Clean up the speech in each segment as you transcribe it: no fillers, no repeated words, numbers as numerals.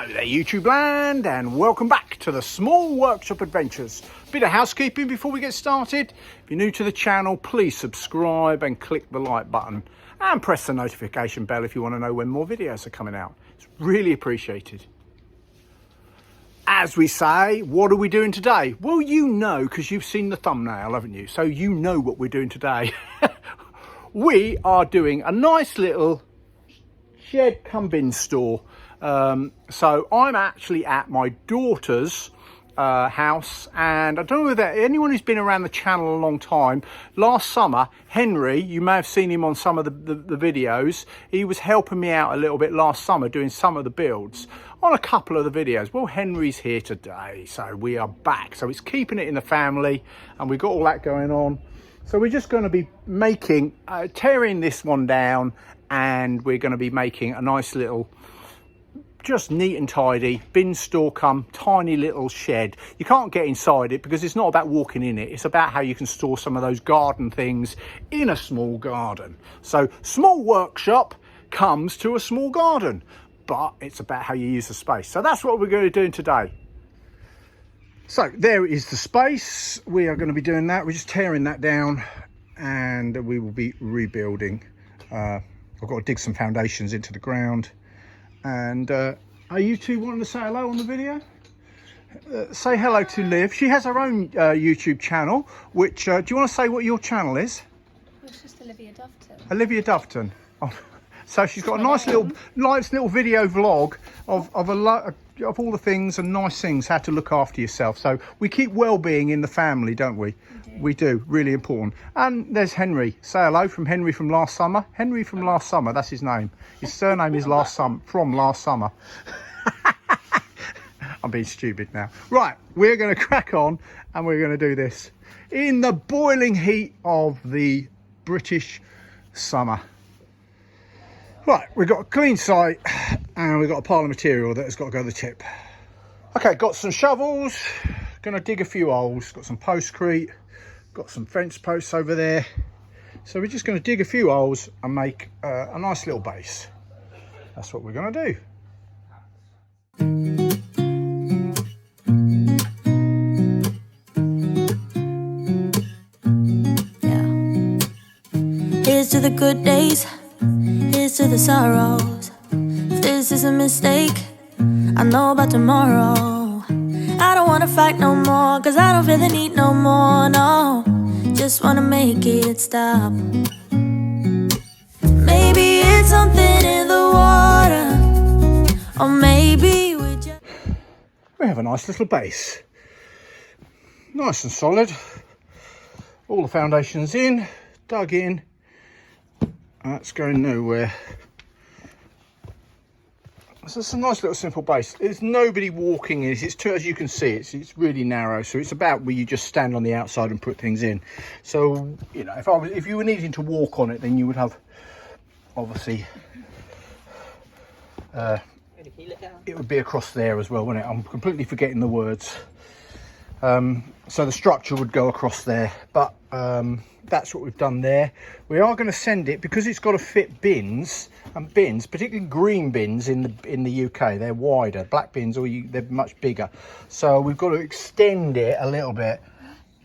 Hello there YouTube land, and welcome back to the Small Workshop Adventures. Bit of housekeeping before we get started. If you're new to the channel, please subscribe and click the like button and press the notification bell if you want to know when more videos are coming out. It's really appreciated. As we say, what are we doing today? Well, you know, because you've seen the thumbnail, haven't you? So you know what we're doing today. We are doing a nice little shed cum bin store. So I'm actually at my daughter's house, and I don't know whether anyone who's been around the channel a long time, last summer Henry, you may have seen him on some of the videos, he was helping me out a little bit last summer doing some of the builds on a couple of the videos. Well, Henry's here today, so we are back, so it's keeping it in the family and we've got all that going on. So we're just going to be making tearing this one down, and we're going to be making a nice little, just neat and tidy bin store cum tiny little shed. You can't get inside it because it's not about walking in it, it's about how you can store some of those garden things in a small garden. So small workshop comes to a small garden, but it's about how you use the space. So that's what we're going to be doing today. So there is the space. We are going to be doing that. We're just tearing that down and we will be rebuilding. I've got to dig some foundations into the ground. And are you two wanting to say hello on the video? Say hello to Liv. She has her own YouTube channel, which, do you want to say what your channel is? It's just Olivia Doveton. Olivia Doveton. Oh, so she's got a nice little video vlog of all the things and nice things, how to look after yourself. So we keep well-being in the family, don't we? We do, really important. And there's Henry. Say hello from Henry from last summer. Henry from last summer, that's his name. His surname is from last summer. I'm being stupid now. Right, we're going to crack on and we're going to do this in the boiling heat of the British summer. Right, we've got a clean site and we've got a pile of material that has got to go to the tip. Okay, got some shovels, going to dig a few holes, got some postcrete, got some fence posts over there. So we're just going to dig a few holes and make a nice little base. That's what we're going to do. Yeah. Here's to the good days, here's to the sorrows. If this is a mistake, I know about tomorrow. I don't wanna fight no more, cause I don't feel the need no more, no. Just wanna make it stop. Maybe it's something in the water, or maybe we have a nice little base. Nice and solid. All the foundations in, dug in. That's going nowhere. So it's a nice little simple base. There's nobody walking in it. It's too, as you can see, it's really narrow. So it's about where you just stand on the outside and put things in. So, you know, if you were needing to walk on it, then you would have, obviously, it would be across there as well, wouldn't it? I'm completely forgetting the words. So the structure would go across there, but that's what we've done there. We are going to send it, because it's got to fit bins, and bins, particularly green bins in the UK, they're wider. Black bins, they're much bigger. So we've got to extend it a little bit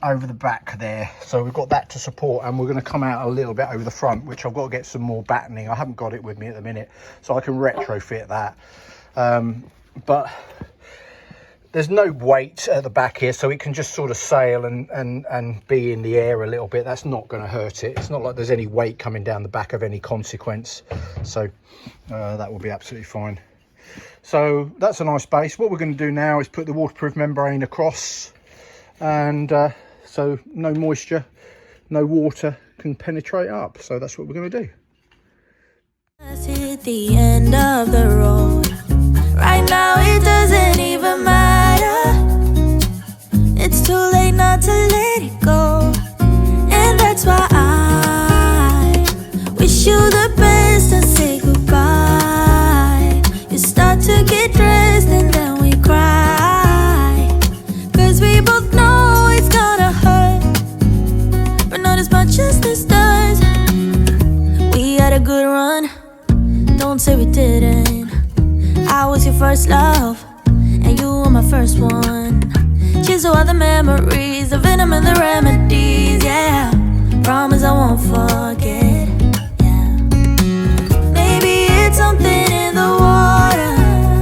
over the back there. So we've got that to support, and we're going to come out a little bit over the front, which I've got to get some more battening. I haven't got it with me at the minute, so I can retrofit that. But there's no weight at the back here, so it can just sort of sail and be in the air a little bit. That's not going to hurt it. It's not like there's any weight coming down the back of any consequence. So that will be absolutely fine. So that's a nice base. What we're going to do now is put the waterproof membrane across, and so no moisture, no water can penetrate up. So that's what we're going to do. Let's hit the end of the road. Right now it doesn't even matter. It's too late not to let it go. And that's why I wish you the best and say goodbye. You start to get dressed and then we cry, cause we both know it's gonna hurt, but not as much as this does. We had a good run, don't say we didn't. I was your your first love, and you were my first one. Cheers to all the memories, the venom and the remedies, yeah. Promise I won't forget, yeah. Maybe it's something in the water,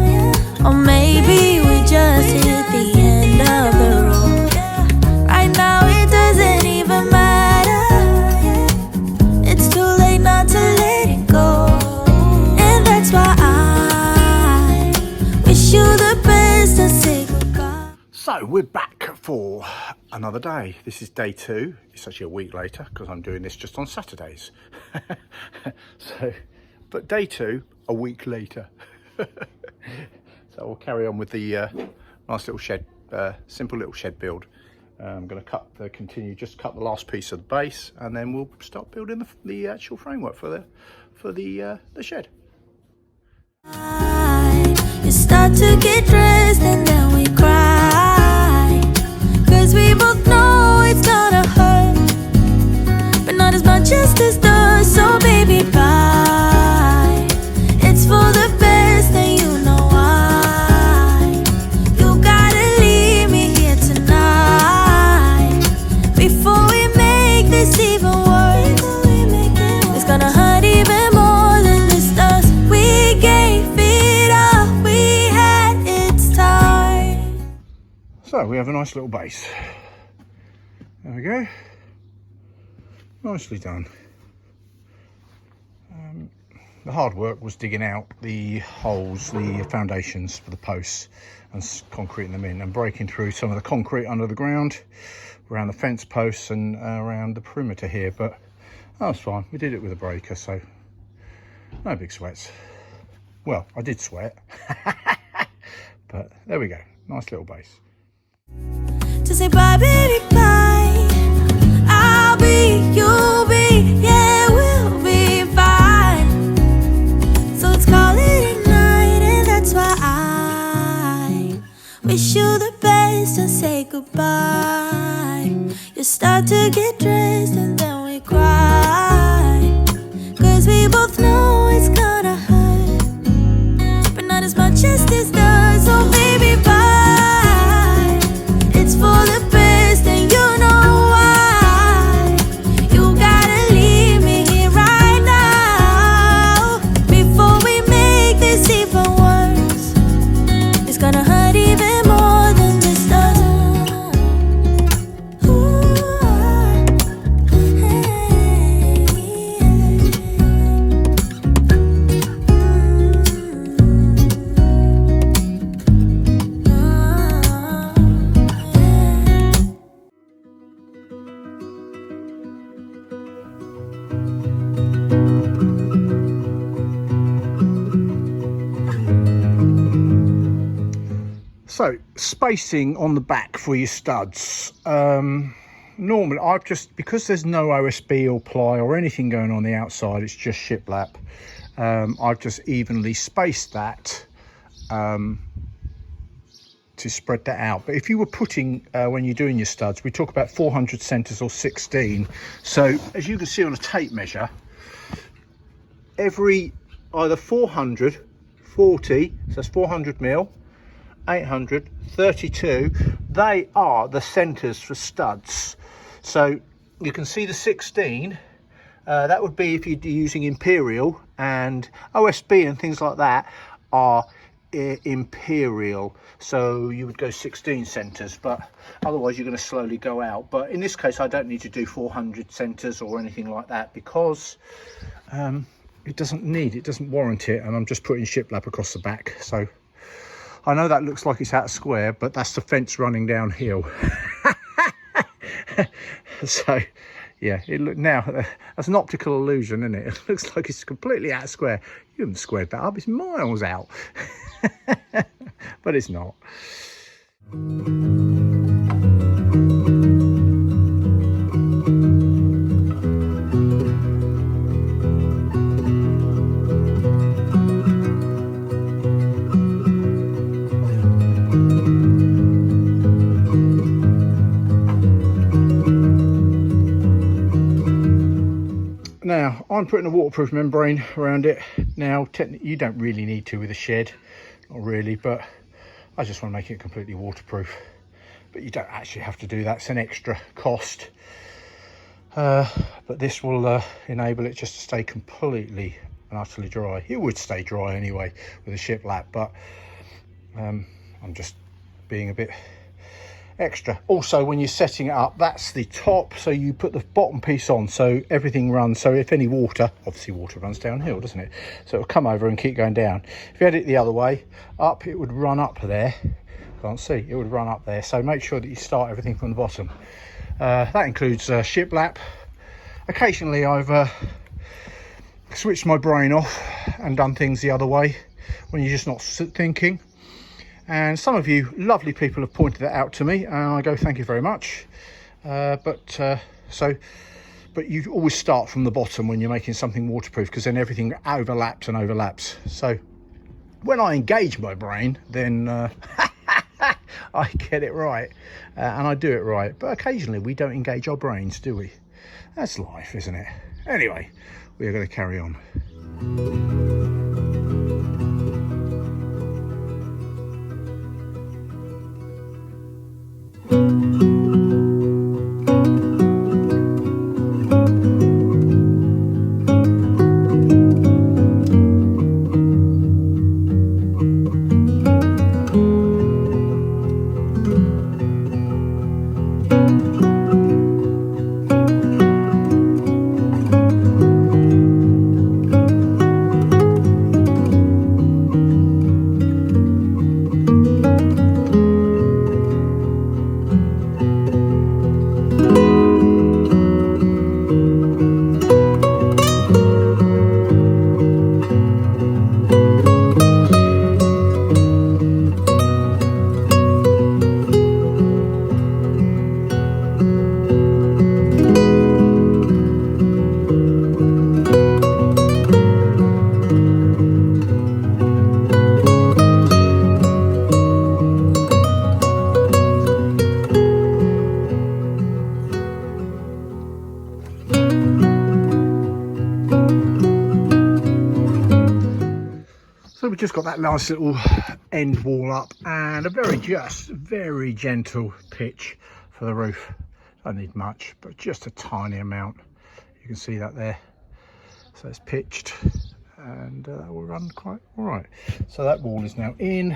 yeah. Or maybe we just hit the end of the road, yeah. Right now it doesn't even matter, yeah. It's too late not to let it go. And that's why I wish you the best and say goodbye. So we're back for another day. This is day 2. It's actually a week later because I'm doing this just on Saturdays. But day 2, a week later. So we'll carry on with the nice little shed, simple little shed build. I'm going to just cut the last piece of the base, and then we'll start building the actual framework for the shed. You start to get dressed and then we cry, 'cause we both know it's gonna hurt, but not as much as this does. So baby, bye. It's for the best and you know why. You gotta leave me here tonight before we make this even worse. It's gonna hurt even more than this does. We gave it up, we had its time. So we have a nice little base. There we go. Nicely done. The hard work was digging out the holes, the foundations for the posts, and concreting them in, and breaking through some of the concrete under the ground around the fence posts and around the perimeter here. But that was fine. We did it with a breaker, so no big sweats. Well, I did sweat, but there we go. Nice little base. To say bye, baby, bye. I'll be, you'll be, yeah, we'll be fine. So let's call it a night, and that's why I wish you the best and say goodbye. You start to get dressed and then we cry, 'cause we both know it's gonna hurt, but not as much as this does. So baby, bye. It's for the best and you know why. You gotta leave me here right now before we make this even worse. It's gonna hurt even more than this does. Ooh, hey, So spacing on the back for your studs. Normally I've just, because there's no OSB or ply or anything going on the outside, it's just shiplap. I've just evenly spaced that to spread that out. But if you were putting, when you're doing your studs, we talk about 400 centers or 16. So as you can see on a tape measure, every either 400, 40, so that's 400 mil, 800, 32, they are the centers for studs. So you can see the 16, that would be if you're using imperial, and OSB and things like that are imperial, so you would go 16 centers, but otherwise you're going to slowly go out. But in this case I don't need to do 400 centers or anything like that, because it doesn't warrant it, and I'm just putting shiplap across the back. So I know that looks like it's out of square, but that's the fence running downhill. So yeah, it look now, that's an optical illusion, isn't it? It looks like it's completely out of square. You haven't squared that up, it's miles out. But it's not. Now Now I'm putting a waterproof membrane around it. Now technically you don't really need to with a shed, not really, but I just want to make it completely waterproof. But you don't actually have to do that, it's an extra cost. But this will enable it just to stay completely and utterly dry. It would stay dry anyway with a shiplap, but I'm just being a bit extra. Also, when you're setting it up, that's the top, so you put the bottom piece on so everything runs. So if any water, obviously water runs downhill, doesn't it? So it'll come over and keep going down. If you had it the other way up, it would run up there. Can't see, it would run up there. So make sure that you start everything from the bottom. That includes shiplap. Occasionally I've switched my brain off and done things the other way when you're just not thinking. And some of you lovely people have pointed that out to me, and I go, thank you very much. But you always start from the bottom when you're making something waterproof, because then everything overlaps and overlaps. So when I engage my brain, then I get it right, and I do it right. But occasionally we don't engage our brains, do we? That's life, isn't it? Anyway, we're going to carry on. So we've just got that nice little end wall up and a very gentle pitch for the roof. Don't need much, but just a tiny amount. You can see that there. So it's pitched, and that will run quite all right. So that wall is now in.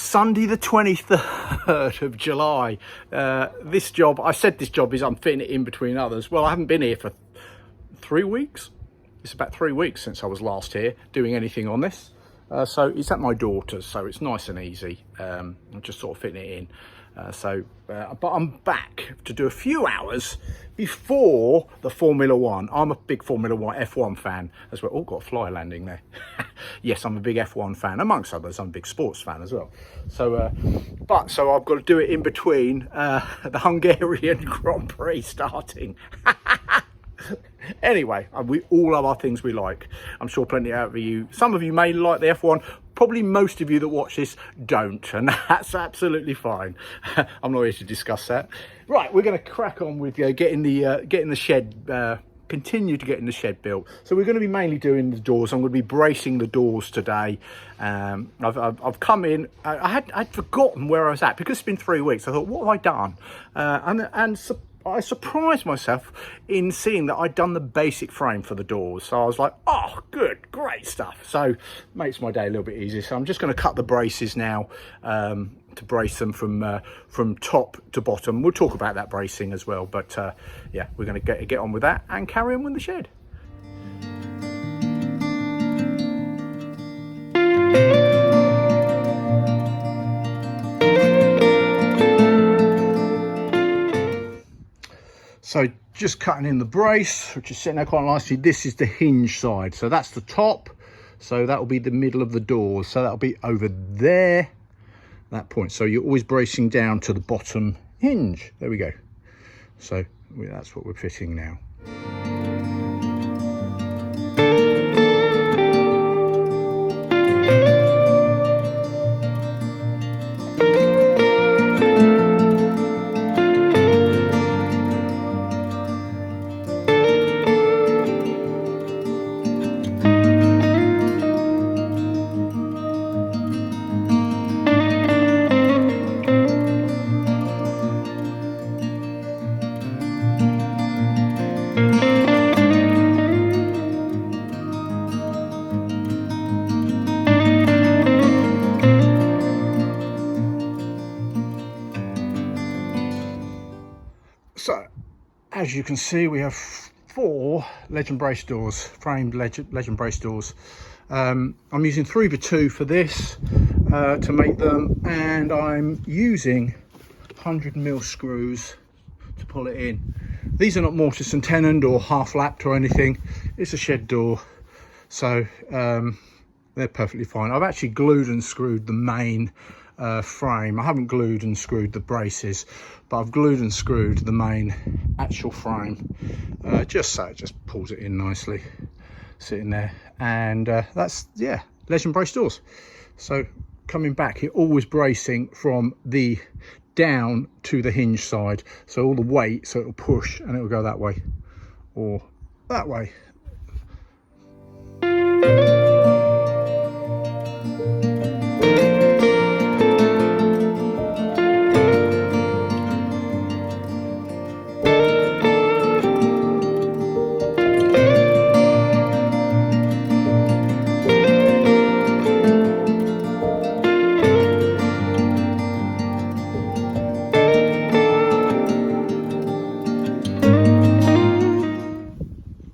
Sunday the 23rd of July. This job, I said this job is I'm fitting it in between others. Well, I haven't been here for 3 weeks. It's about 3 weeks since I was last here doing anything on this. So it's at my daughter's, so it's nice and easy. I'm just sort of fitting it in. But I'm back to do a few hours before the Formula One. I'm a big Formula One F1 fan as well. Oh, got a fly landing there. Yes, I'm a big F1 fan, amongst others. I'm a big sports fan as well. So I've got to do it in between the Hungarian Grand Prix starting. Anyway, we all have our things we like. I'm sure plenty of you, some of you may like the F1, probably most of you that watch this don't, and that's absolutely fine. I'm not here to discuss that. Right, we're going to crack on with getting the shed, continue to getting the shed built. So we're going to be mainly doing the doors. I'm going to be bracing the doors today. I've come in, I'd forgotten where I was at because it's been 3 weeks. I thought, what have I done? I surprised myself in seeing that I'd done the basic frame for the doors. So I was like, oh, good, great stuff. So makes my day a little bit easier. So I'm just going to cut the braces now to brace them from top to bottom. We'll talk about that bracing as well. But yeah, we're going to get on with that and carry on with the shed. So just cutting in the brace, which is sitting there quite nicely. This is the hinge side. So that's the top. So that will be the middle of the doors. So that'll be over there, that point. So you're always bracing down to the bottom hinge. There we go. So that's what we're fitting now. So, as you can see, we have 4 legend brace doors, framed legend brace doors. I'm using 3x2 for this to make them, and I'm using 100mm screws to pull it in. These are not mortise and tenoned or half lapped or anything. It's a shed door, so they're perfectly fine. I've actually glued and screwed the main frame. I haven't glued and screwed the braces, but I've glued and screwed the main actual frame, just so it just pulls it in nicely, sitting there. And that's, yeah, legend brace doors. So coming back, you're always bracing from the down to the hinge side, so all the weight, so it'll push and it'll go that way or that way.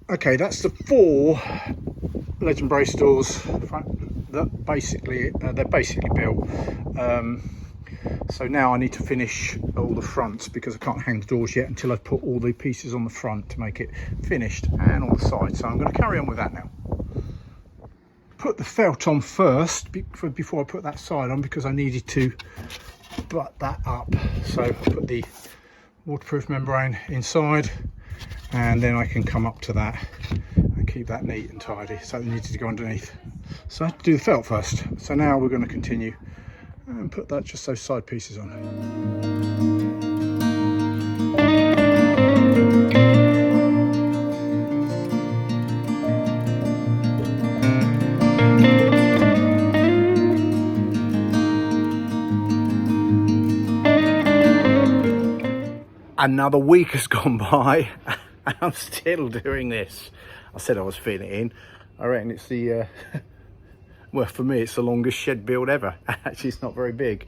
Okay, that's the 4 legend brace doors that basically they're basically built. So now I need to finish all the fronts because I can't hang the doors yet until I've put all the pieces on the front to make it finished, and on the side. So I'm going to carry on with that now. Put the felt on first before I put that side on because I needed to butt that up. So I put the waterproof membrane inside, and then I can come up to that and keep that neat and tidy. So it needed to go underneath. So I had to do the felt first. So now we're going to continue and put that, just those side pieces on. Another week has gone by and I'm still doing this. I said I was fitting it in. I reckon it's the Well, for me, it's the longest shed build ever. Actually, it's not very big.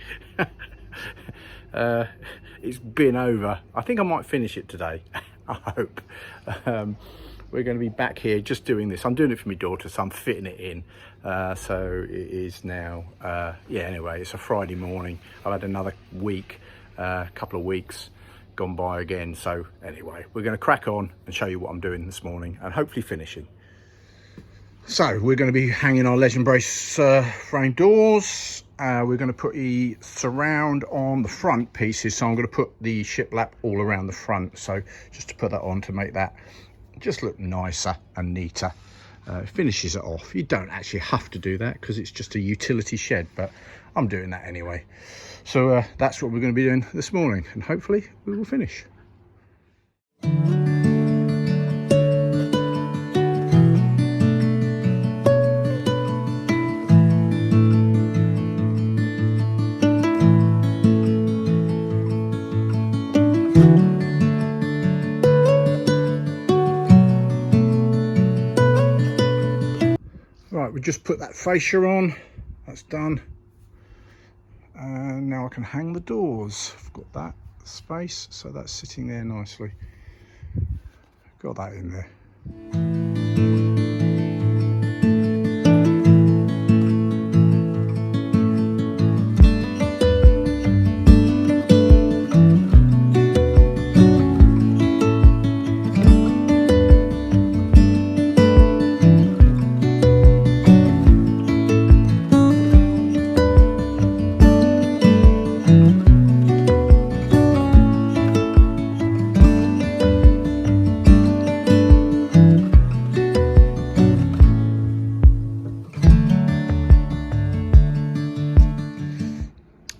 It's been over. I think I might finish it today. I hope. We're going to be back here just doing this. I'm doing it for my daughter, so I'm fitting it in. So it is now, yeah, anyway, it's a Friday morning. I've had another week, couple of weeks gone by again. So anyway, we're going to crack on and show you what I'm doing this morning and hopefully finishing. So we're going to be hanging our legend brace frame doors. We're going to put the surround on the front pieces. So I'm going to put the shiplap all around the front. So just to put that on to make that just look nicer and neater. Finishes it off. You don't actually have to do that because it's just a utility shed, but I'm doing that anyway. So that's what we're going to be doing this morning, and hopefully we will finish. Right, we just put that fascia on, that's done. And now I can hang the doors. I've got that space, so that's sitting there nicely. Got that in there.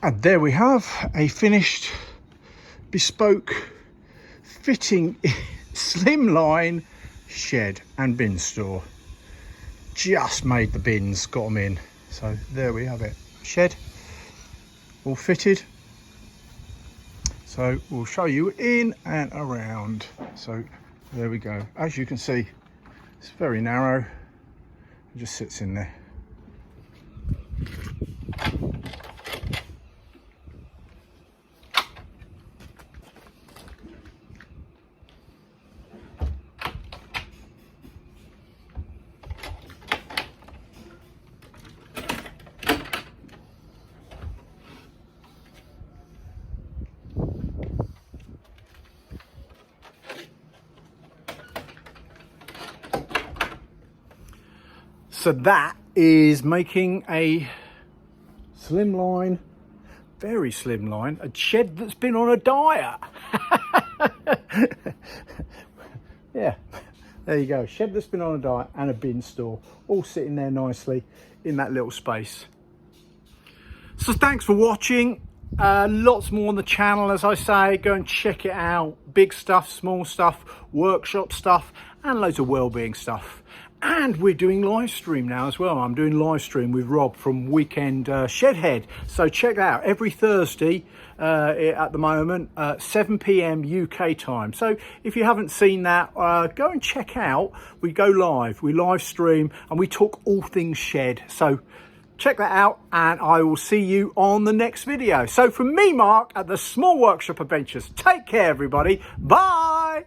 And there we have a finished, bespoke, fitting, slimline shed and bin store. Just made the bins, got them in. So there we have it. Shed, all fitted. So we'll show you in and around. So there we go. As you can see, it's very narrow. It just sits in there. So that is making a slimline, very slimline, a shed that's been on a diet. Yeah, there you go. Shed that's been on a diet and a bin store, all sitting there nicely in that little space. So thanks for watching. Lots more on the channel, as I say. Go and check it out. Big stuff, small stuff, workshop stuff, and loads of wellbeing stuff. And we're doing live stream now as well. I'm doing live stream with Rob from Weekend Shedhead. So check that out every Thursday at the moment, 7 PM UK time. So if you haven't seen that, go and check out. We go live, we live stream, and we talk all things shed. So check that out, and I will see you on the next video. So from me, Mark, at the Small Workshop Adventures, take care, everybody. Bye.